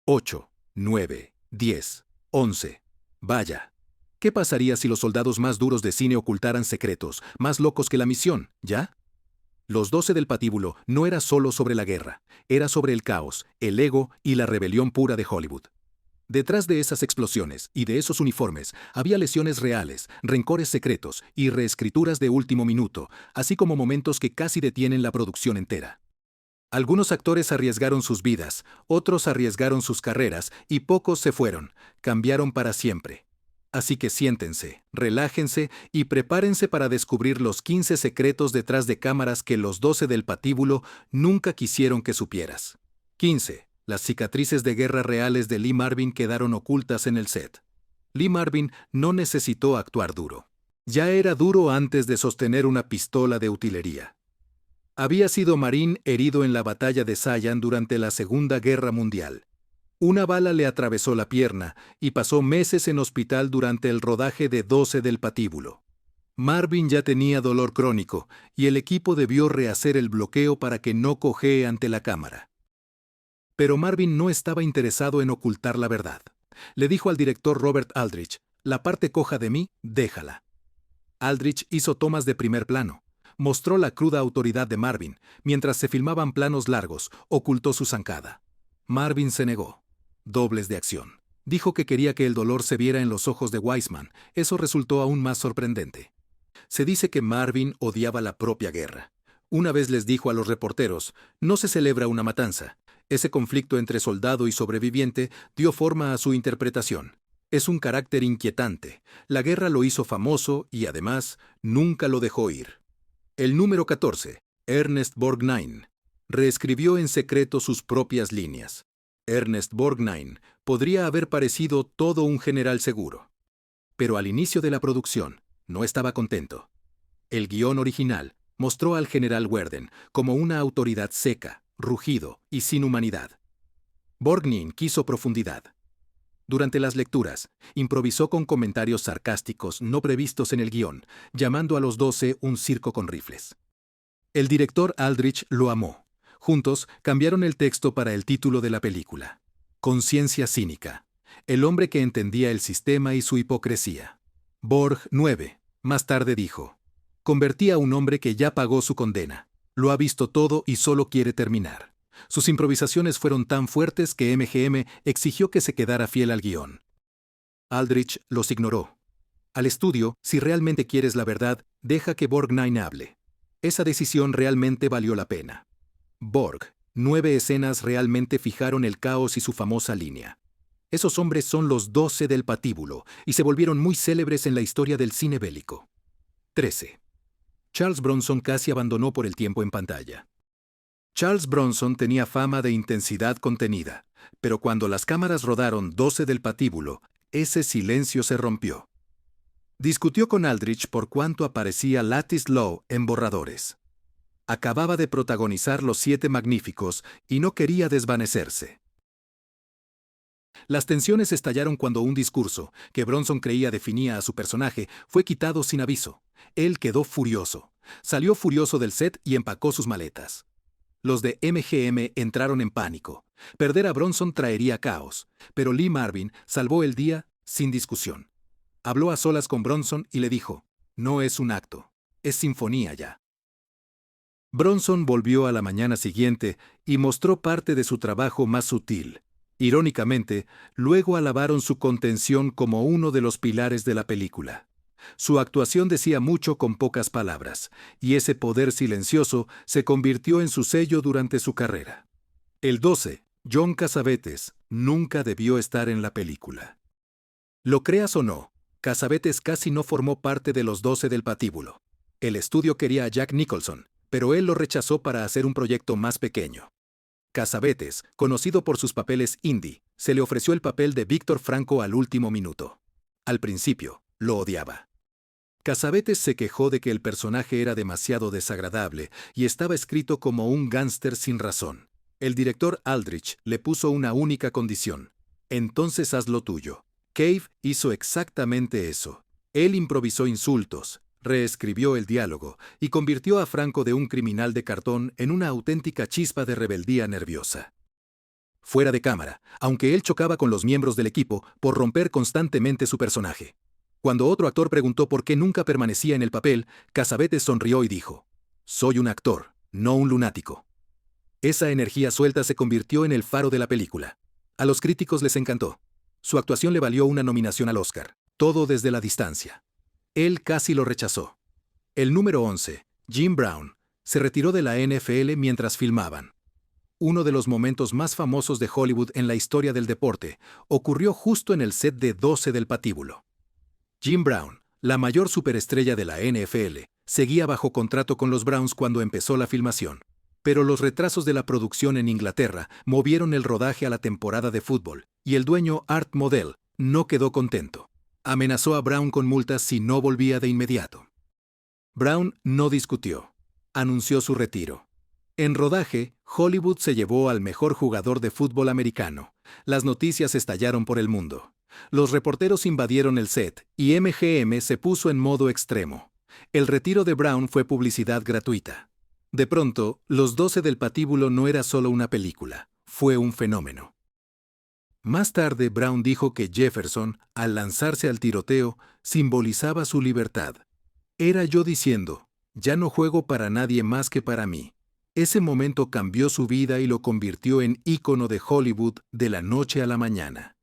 8, 9, 10, 11. Vaya. ¿Qué pasaría si los soldados más duros de cine ocultaran secretos, más locos que la misión, ya? Los 12 del patíbulo no era solo sobre la guerra, era sobre el caos, el ego y la rebelión pura de Hollywood. Detrás de esas explosiones y de esos uniformes había lesiones reales, rencores secretos y reescrituras de último minuto, así como momentos que casi detienen la producción entera. Algunos actores arriesgaron sus vidas, otros arriesgaron sus carreras y pocos se fueron, cambiaron para siempre. Así que siéntense, relájense y prepárense para descubrir los 15 secretos detrás de cámaras que los 12 del patíbulo nunca quisieron que supieras. 15. Las cicatrices de guerra reales de Lee Marvin quedaron ocultas en el set. Lee Marvin no necesitó actuar duro. Ya era duro antes de sostener una pistola de utilería. Había sido marín herido en la batalla de Sayan durante la Segunda Guerra Mundial. Una bala le atravesó la pierna y pasó meses en hospital durante el rodaje de 12 del patíbulo. Marvin ya tenía dolor crónico y el equipo debió rehacer el bloqueo para que no cojee ante la cámara. Pero Marvin no estaba interesado en ocultar la verdad. Le dijo al director Robert Aldrich: «La parte coja de mí, déjala». Aldrich hizo tomas de primer plano. Mostró la cruda autoridad de Marvin. Mientras se filmaban planos largos, ocultó su zancada. Marvin se negó. Dobles de acción. Dijo que quería que el dolor se viera en los ojos de Weissman. Eso resultó aún más sorprendente. Se dice que Marvin odiaba la propia guerra. Una vez les dijo a los reporteros: «No se celebra una matanza». Ese conflicto entre soldado y sobreviviente dio forma a su interpretación. Es un carácter inquietante. La guerra lo hizo famoso y, además, nunca lo dejó ir. El número 14, Ernest Borgnine, reescribió en secreto sus propias líneas. Ernest Borgnine podría haber parecido todo un general seguro. Pero al inicio de la producción, no estaba contento. El guión original mostró al general Werden como una autoridad seca, rugido y sin humanidad. Borgnine quiso profundidad. Durante las lecturas, improvisó con comentarios sarcásticos no previstos en el guión, llamando a los 12 un circo con rifles. El director Aldrich lo amó. Juntos cambiaron el texto para el título de la película: Conciencia cínica. El hombre que entendía el sistema y su hipocresía. Borg 9, más tarde dijo: «Convertí a un hombre que ya pagó su condena. Lo ha visto todo y solo quiere terminar». Sus improvisaciones fueron tan fuertes que MGM exigió que se quedara fiel al guión. Aldrich los ignoró. Al estudio: «Si realmente quieres la verdad, deja que Borgnine hable». Esa decisión realmente valió la pena. Borg, 9 escenas realmente fijaron el caos y su famosa línea. Esos hombres son los 12 del patíbulo y se volvieron muy célebres en la historia del cine bélico. 13. Charles Bronson casi abandonó por el tiempo en pantalla. Charles Bronson tenía fama de intensidad contenida, pero cuando las cámaras rodaron 12 del patíbulo, ese silencio se rompió. Discutió con Aldrich por cuánto aparecía Ladislaw en borradores. Acababa de protagonizar Los Siete Magníficos y no quería desvanecerse. Las tensiones estallaron cuando un discurso, que Bronson creía definía a su personaje, fue quitado sin aviso. Él quedó furioso. Salió furioso del set y empacó sus maletas. Los de MGM entraron en pánico. Perder a Bronson traería caos, pero Lee Marvin salvó el día sin discusión. Habló a solas con Bronson y le dijo: «No es un acto, es sinfonía ya». Bronson volvió a la mañana siguiente y mostró parte de su trabajo más sutil. Irónicamente, luego alabaron su contención como uno de los pilares de la película. Su actuación decía mucho con pocas palabras, y ese poder silencioso se convirtió en su sello durante su carrera. El 12, John Cassavetes, nunca debió estar en la película. Lo creas o no, Cassavetes casi no formó parte de los 12 del patíbulo. El estudio quería a Jack Nicholson, pero él lo rechazó para hacer un proyecto más pequeño. Cassavetes, conocido por sus papeles indie, se le ofreció el papel de Víctor Franco al último minuto. Al principio, lo odiaba. Cassavetes se quejó de que el personaje era demasiado desagradable y estaba escrito como un gángster sin razón. El director Aldrich le puso una única condición: «Entonces haz lo tuyo». Cave hizo exactamente eso. Él improvisó insultos, reescribió el diálogo y convirtió a Franco de un criminal de cartón en una auténtica chispa de rebeldía nerviosa. fuera de cámara, aunque él chocaba con los miembros del equipo por romper constantemente su personaje. Cuando otro actor preguntó por qué nunca permanecía en el papel, Cassavetes sonrió y dijo: «Soy un actor, no un lunático». Esa energía suelta se convirtió en el faro de la película. A los críticos les encantó. Su actuación le valió una nominación al Oscar, todo desde la distancia. Él casi lo rechazó. El número 11, Jim Brown, se retiró de la NFL mientras filmaban. Uno de los momentos más famosos de Hollywood en la historia del deporte ocurrió justo en el set de 12 del Patíbulo. Jim Brown, la mayor superestrella de la NFL, seguía bajo contrato con los Browns cuando empezó la filmación. Pero los retrasos de la producción en Inglaterra movieron el rodaje a la temporada de fútbol, y el dueño Art Modell no quedó contento. Amenazó a Brown con multas si no volvía de inmediato. Brown no discutió. Anunció su retiro. En rodaje, Hollywood se llevó al mejor jugador de fútbol americano. Las noticias estallaron por el mundo. Los reporteros invadieron el set y MGM se puso en modo extremo. El retiro de Brown fue publicidad gratuita. De pronto, Los 12 del Patíbulo no era solo una película, fue un fenómeno. Más tarde, Brown dijo que Jefferson, al lanzarse al tiroteo, simbolizaba su libertad. Era yo diciendo: ya no juego para nadie más que para mí. Ese momento cambió su vida y lo convirtió en ícono de Hollywood de la noche a la mañana.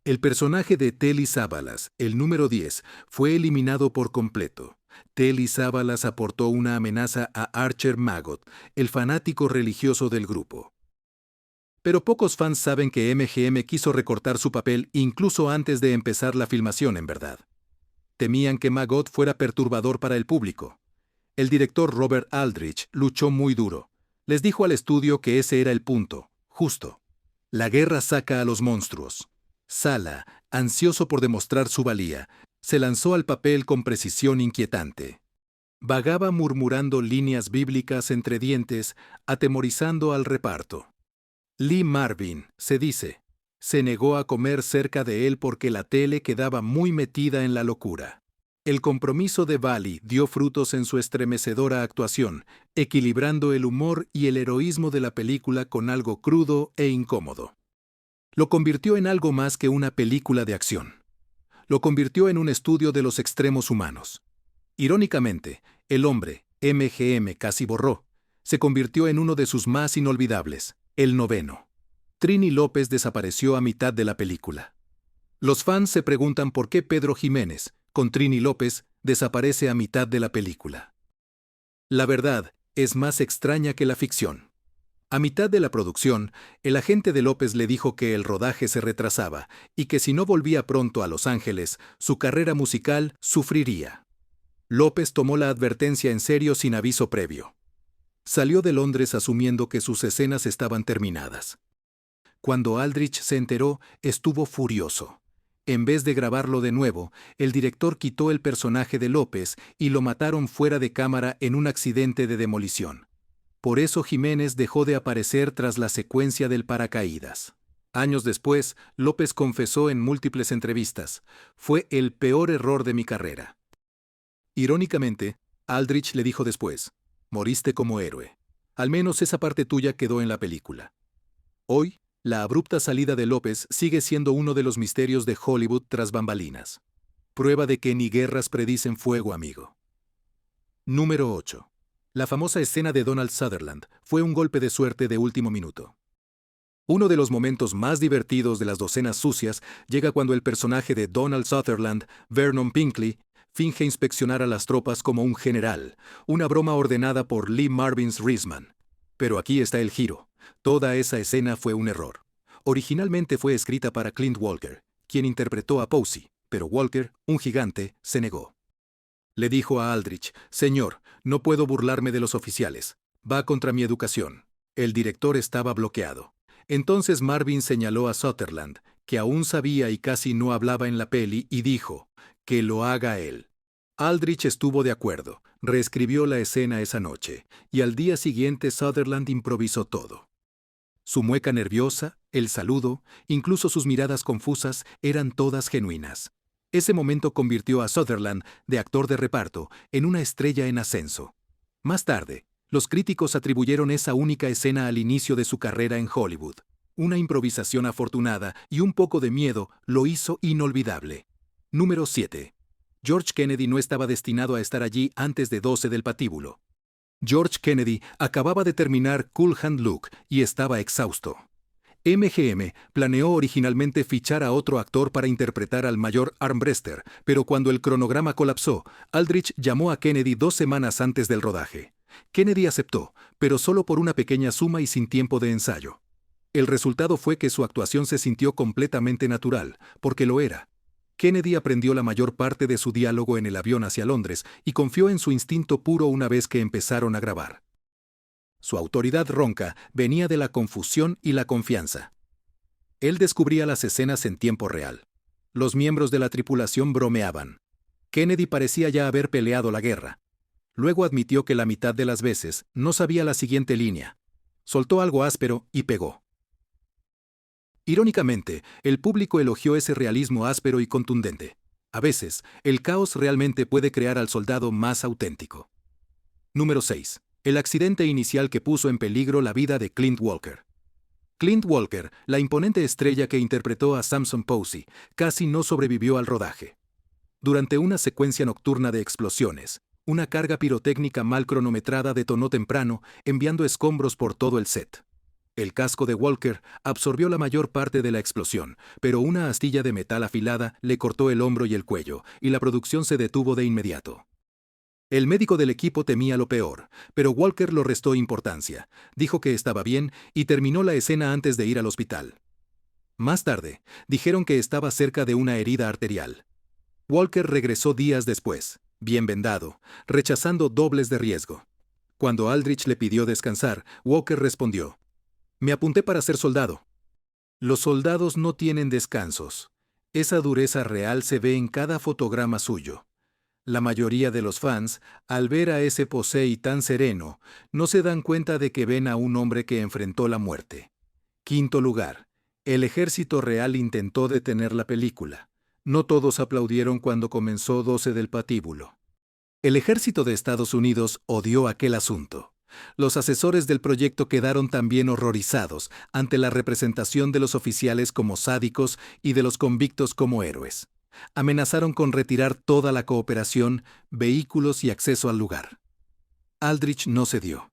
El personaje de Telly Savalas, el número 10, fue eliminado por completo. Telly Savalas aportó una amenaza a Archer Maggot, el fanático religioso del grupo. Pero pocos fans saben que MGM quiso recortar su papel incluso antes de empezar la filmación, en verdad. Temían que Maggot fuera perturbador para el público. El director Robert Aldrich luchó muy duro. Les dijo al estudio que ese era el punto, justo. La guerra saca a los monstruos. Sala, ansioso por demostrar su valía, se lanzó al papel con precisión inquietante. Vagaba murmurando líneas bíblicas entre dientes, atemorizando al reparto. Lee Marvin, se dice, se negó a comer cerca de él porque la tele quedaba muy metida en la locura. El compromiso de Valli dio frutos en su estremecedora actuación, equilibrando el humor y el heroísmo de la película con algo crudo e incómodo. Lo convirtió en algo más que una película de acción. Lo convirtió en un estudio de los extremos humanos. Irónicamente, el hombre, MGM casi borró, se convirtió en uno de sus más inolvidables, el noveno. Trini López desapareció a mitad de la película. Los fans se preguntan por qué Pedro Jiménez, con Trini López, desaparece a mitad de la película. La verdad es más extraña que la ficción. A mitad de la producción, el agente de López le dijo que el rodaje se retrasaba y que si no volvía pronto a Los Ángeles, su carrera musical sufriría. López tomó la advertencia en serio sin aviso previo. Salió de Londres asumiendo que sus escenas estaban terminadas. Cuando Aldrich se enteró, estuvo furioso. En vez de grabarlo de nuevo, el director quitó el personaje de López y lo mataron fuera de cámara en un accidente de demolición. Por eso Jiménez dejó de aparecer tras la secuencia del paracaídas. Años después, López confesó en múltiples entrevistas: «Fue el peor error de mi carrera». Irónicamente, Aldrich le dijo después: «Moriste como héroe. Al menos esa parte tuya quedó en la película». Hoy, la abrupta salida de López sigue siendo uno de los misterios de Hollywood tras bambalinas. Prueba de que ni guerras predicen fuego, amigo. Número 8. La famosa escena de Donald Sutherland fue un golpe de suerte de último minuto. Uno de los momentos más divertidos de Las Docenas Sucias llega cuando el personaje de Donald Sutherland, Vernon Pinkley, finge inspeccionar a las tropas como un general, una broma ordenada por Lee Marvin Reisman. Pero aquí está el giro. Toda esa escena fue un error. Originalmente fue escrita para Clint Walker, quien interpretó a Posey, pero Walker, un gigante, se negó. Le dijo a Aldrich: «Señor, no puedo burlarme de los oficiales. Va contra mi educación». El director estaba bloqueado. Entonces Marvin señaló a Sutherland, que aún sabía y casi no hablaba en la peli, y dijo: «Que lo haga él». Aldrich estuvo de acuerdo, reescribió la escena esa noche, y al día siguiente Sutherland improvisó todo. Su mueca nerviosa, el saludo, incluso sus miradas confusas, eran todas genuinas. Ese momento convirtió a Sutherland, de actor de reparto, en una estrella en ascenso. Más tarde, los críticos atribuyeron esa única escena al inicio de su carrera en Hollywood. Una improvisación afortunada y un poco de miedo lo hizo inolvidable. Número 7. George Kennedy no estaba destinado a estar allí antes de 12 del patíbulo. George Kennedy acababa de terminar Cool Hand Luke y estaba exhausto. MGM planeó originalmente fichar a otro actor para interpretar al mayor Armbruster, pero cuando el cronograma colapsó, Aldrich llamó a Kennedy 2 semanas antes del rodaje. Kennedy aceptó, pero solo por una pequeña suma y sin tiempo de ensayo. El resultado fue que su actuación se sintió completamente natural, porque lo era. Kennedy aprendió la mayor parte de su diálogo en el avión hacia Londres y confió en su instinto puro una vez que empezaron a grabar. Su autoridad ronca venía de la confusión y la confianza. Él descubría las escenas en tiempo real. Los miembros de la tripulación bromeaban. Kennedy parecía ya haber peleado la guerra. Luego admitió que la mitad de las veces no sabía la siguiente línea. Soltó algo áspero y pegó. Irónicamente, el público elogió ese realismo áspero y contundente. A veces, el caos realmente puede crear al soldado más auténtico. Número 6. El accidente inicial que puso en peligro la vida de Clint Walker. Clint Walker, la imponente estrella que interpretó a Samson Posey, casi no sobrevivió al rodaje. Durante una secuencia nocturna de explosiones, una carga pirotécnica mal cronometrada detonó temprano, enviando escombros por todo el set. El casco de Walker absorbió la mayor parte de la explosión, pero una astilla de metal afilada le cortó el hombro y el cuello, y la producción se detuvo de inmediato. El médico del equipo temía lo peor, pero Walker lo restó importancia, dijo que estaba bien y terminó la escena antes de ir al hospital. Más tarde, dijeron que estaba cerca de una herida arterial. Walker regresó días después, bien vendado, rechazando dobles de riesgo. Cuando Aldrich le pidió descansar, Walker respondió: «Me apunté para ser soldado». Los soldados no tienen descansos. Esa dureza real se ve en cada fotograma suyo. La mayoría de los fans, al ver a ese Posey tan sereno, no se dan cuenta de que ven a un hombre que enfrentó la muerte. Quinto lugar. El ejército real intentó detener la película. No todos aplaudieron cuando comenzó 12 del patíbulo. El ejército de Estados Unidos odió aquel asunto. Los asesores del proyecto quedaron también horrorizados ante la representación de los oficiales como sádicos y de los convictos como héroes. Amenazaron con retirar toda la cooperación, vehículos y acceso al lugar. Aldrich no cedió.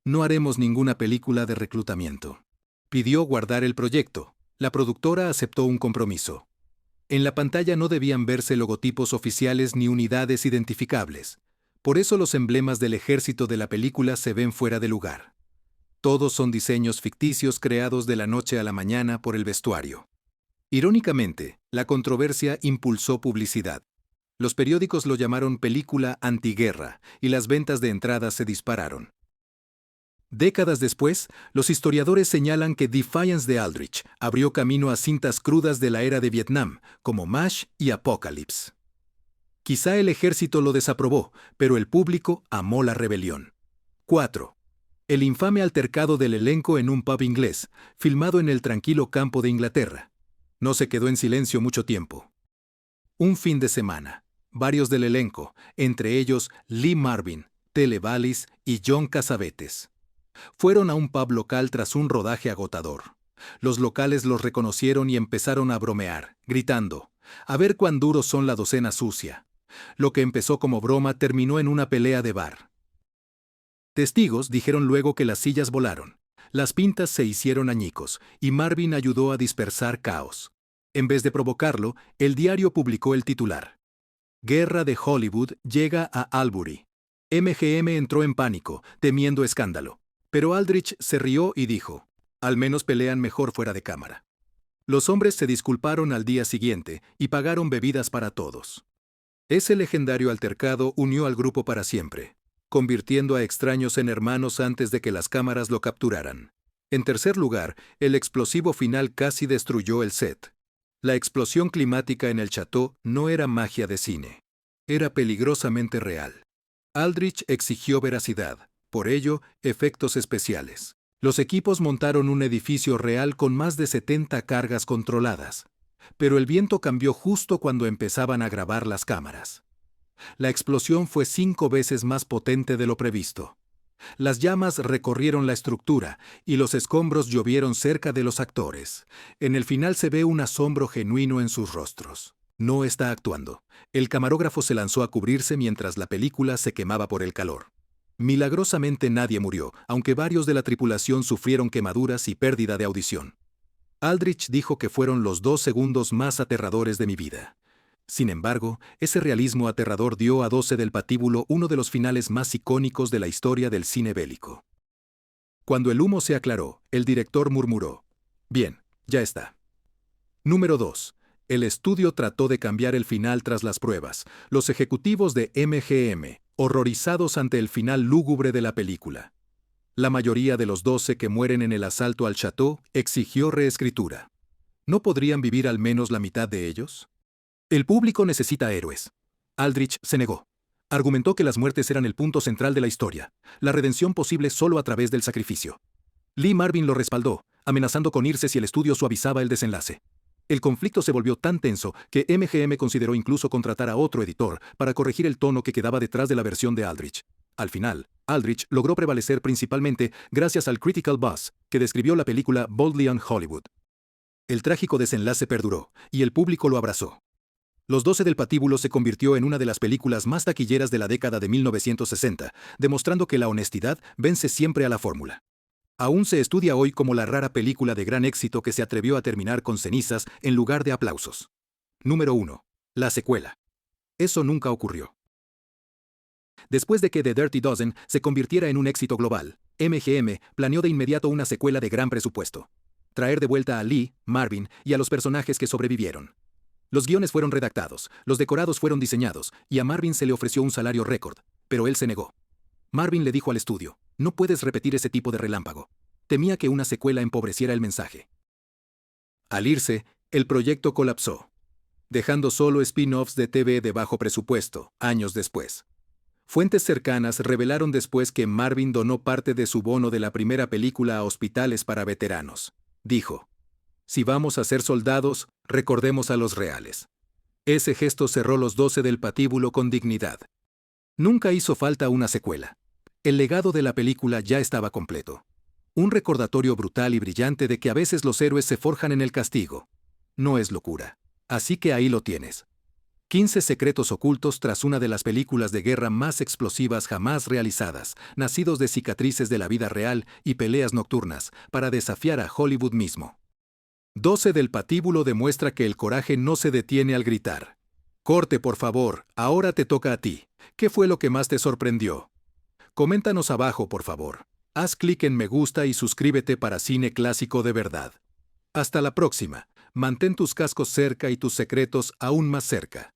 «No haremos ninguna película de reclutamiento». Pidió guardar el proyecto. La productora aceptó un compromiso. En la pantalla no debían verse logotipos oficiales ni unidades identificables. Por eso los emblemas del ejército de la película se ven fuera de lugar. Todos son diseños ficticios creados de la noche a la mañana por el vestuario. Irónicamente, la controversia impulsó publicidad. Los periódicos lo llamaron película antiguerra y las ventas de entradas se dispararon. Décadas después, los historiadores señalan que Defiance de Aldrich abrió camino a cintas crudas de la era de Vietnam, como MASH y Apocalypse. Quizá el ejército lo desaprobó, pero el público amó la rebelión. 4. El infame altercado del elenco en un pub inglés, filmado en el tranquilo campo de Inglaterra. No se quedó en silencio mucho tiempo. Un fin de semana, varios del elenco, entre ellos Lee Marvin, Tele Vallis y John Cassavetes, fueron a un pub local tras un rodaje agotador. Los locales los reconocieron y empezaron a bromear, gritando: «A ver cuán duros son la docena sucia». Lo que empezó como broma terminó en una pelea de bar. Testigos dijeron luego que las sillas volaron. Las pintas se hicieron añicos, y Marvin ayudó a dispersar caos. En vez de provocarlo, el diario publicó el titular: «Guerra de Hollywood llega a Albury». MGM entró en pánico, temiendo escándalo. Pero Aldrich se rió y dijo: «Al menos pelean mejor fuera de cámara». Los hombres se disculparon al día siguiente y pagaron bebidas para todos. Ese legendario altercado unió al grupo para siempre, convirtiendo a extraños en hermanos antes de que las cámaras lo capturaran. En tercer lugar, el explosivo final casi destruyó el set. La explosión climática en el Chateau no era magia de cine. Era peligrosamente real. Aldrich exigió veracidad, por ello, efectos especiales. Los equipos montaron un edificio real con más de 70 cargas controladas. Pero el viento cambió justo cuando empezaban a grabar las cámaras. La explosión fue 5 veces más potente de lo previsto. Las llamas recorrieron la estructura y los escombros llovieron cerca de los actores. En el final se ve un asombro genuino en sus rostros. No está actuando. El camarógrafo se lanzó a cubrirse mientras la película se quemaba por el calor. Milagrosamente nadie murió, aunque varios de la tripulación sufrieron quemaduras y pérdida de audición. Aldrich dijo que fueron los 2 segundos más aterradores de mi vida. Sin embargo, ese realismo aterrador dio a 12 del Patíbulo uno de los finales más icónicos de la historia del cine bélico. Cuando el humo se aclaró, el director murmuró: «Bien, ya está». Número 2. El estudio trató de cambiar el final tras las pruebas. Los ejecutivos de MGM, horrorizados ante el final lúgubre de la película. La mayoría de los 12 que mueren en el asalto al Chateau exigió reescritura. ¿No podrían vivir al menos la mitad de ellos? El público necesita héroes. Aldrich se negó. Argumentó que las muertes eran el punto central de la historia, la redención posible solo a través del sacrificio. Lee Marvin lo respaldó, amenazando con irse si el estudio suavizaba el desenlace. El conflicto se volvió tan tenso que MGM consideró incluso contratar a otro editor para corregir el tono que quedaba detrás de la versión de Aldrich. Al final, Aldrich logró prevalecer principalmente gracias al Critical Buzz, que describió la película Boldly on Hollywood. El trágico desenlace perduró, y el público lo abrazó. Los 12 del Patíbulo se convirtió en una de las películas más taquilleras de la década de 1960, demostrando que la honestidad vence siempre a la fórmula. Aún se estudia hoy como la rara película de gran éxito que se atrevió a terminar con cenizas en lugar de aplausos. Número 1. La secuela. Eso nunca ocurrió. Después de que The Dirty Dozen se convirtiera en un éxito global, MGM planeó de inmediato una secuela de gran presupuesto. Traer de vuelta a Lee, Marvin y a los personajes que sobrevivieron. Los guiones fueron redactados, los decorados fueron diseñados, y a Marvin se le ofreció un salario récord, pero él se negó. Marvin le dijo al estudio: «No puedes repetir ese tipo de relámpago». Temía que una secuela empobreciera el mensaje. Al irse, el proyecto colapsó, dejando solo spin-offs de TV de bajo presupuesto, años después. Fuentes cercanas revelaron después que Marvin donó parte de su bono de la primera película a hospitales para veteranos. Dijo: «Si vamos a ser soldados, recordemos a los reales». Ese gesto cerró los 12 del Patíbulo con dignidad. Nunca hizo falta una secuela. El legado de la película ya estaba completo. Un recordatorio brutal y brillante de que a veces los héroes se forjan en el castigo. No es locura. Así que ahí lo tienes. 15 secretos ocultos tras una de las películas de guerra más explosivas jamás realizadas, nacidos de cicatrices de la vida real y peleas nocturnas, para desafiar a Hollywood mismo. 12 del Patíbulo demuestra que el coraje no se detiene al gritar. Corte, por favor, ahora te toca a ti. ¿Qué fue lo que más te sorprendió? Coméntanos abajo, por favor. Haz clic en me gusta y suscríbete para Cine Clásico de Verdad. Hasta la próxima. Mantén tus cascos cerca y tus secretos aún más cerca.